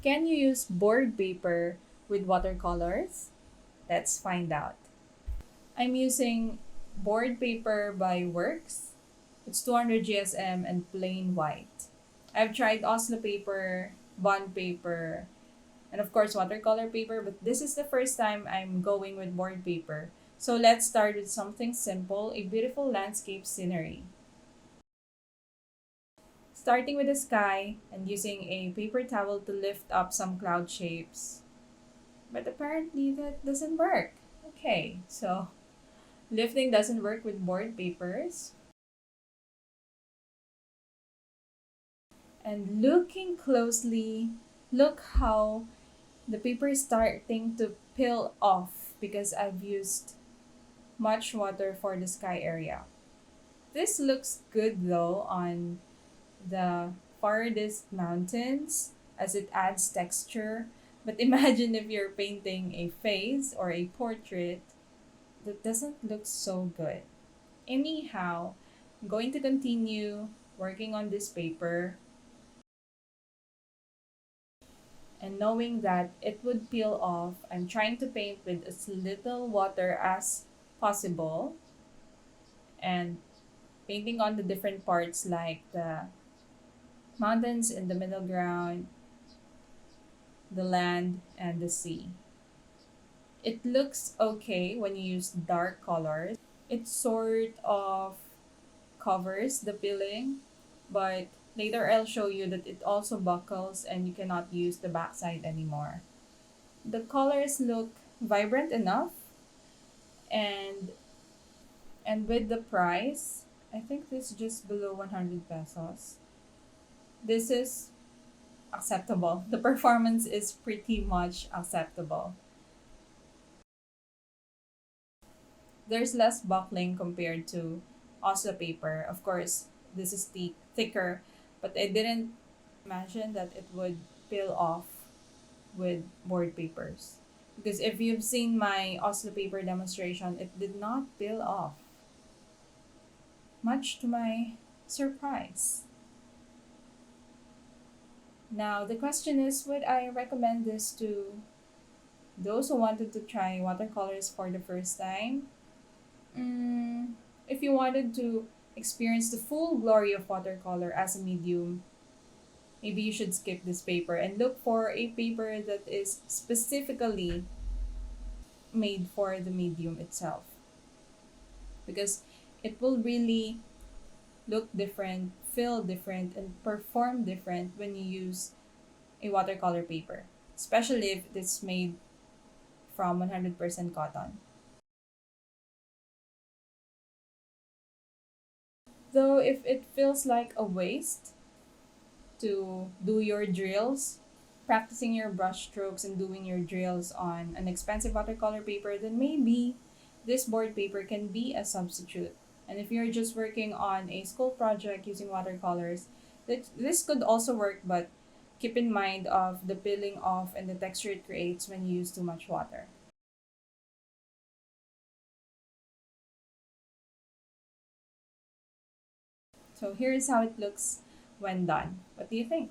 Can you use board paper with watercolors? Let's find out. I'm using board paper by Works. It's 200 GSM and plain white. I've tried Oslo paper, bond paper, and of course watercolor paper, but this is the first time I'm going with board paper. So let's start with something simple, a beautiful landscape scenery. Starting with the sky and using a paper towel to lift up some cloud shapes. But apparently that doesn't work. Okay, so lifting doesn't work with board papers. And looking closely, look how the paper is starting to peel off because I've used much water for the sky area. This looks good though on the farthest mountains as it adds texture. But imagine if you're painting a face or a portrait, that doesn't look so good. Anyhow, I'm going to continue working on this paper and knowing that it would peel off, I'm trying to paint with as little water as possible and painting on the different parts like the mountains in the middle ground, the land, and the sea. It looks okay when you use dark colors. It sort of covers the peeling, but later I'll show you that it also buckles and you cannot use the backside anymore. The colors look vibrant enough and with the price, I think this is just below 100 pesos. This is acceptable. The performance is pretty much acceptable. There's less buckling compared to Oslo paper. Of course, this is thicker, but I didn't imagine that it would peel off with board papers. Because if you've seen my Oslo paper demonstration, it did not peel off, much to my surprise. Now, the question is, would I recommend this to those who wanted to try watercolors for the first time? If you wanted to experience the full glory of watercolor as a medium, maybe you should skip this paper and look for a paper that is specifically made for the medium itself. Because it will really look different, feel different, and perform different when you use a watercolor paper, especially if it's made from 100% cotton. Though if it feels like a waste to do your drills, practicing your brush strokes and doing your drills on an expensive watercolor paper, then maybe this board paper can be a substitute. And if you're just working on a school project using watercolors, this could also work, but keep in mind of the peeling off and the texture it creates when you use too much water. So here's how it looks when done. What do you think?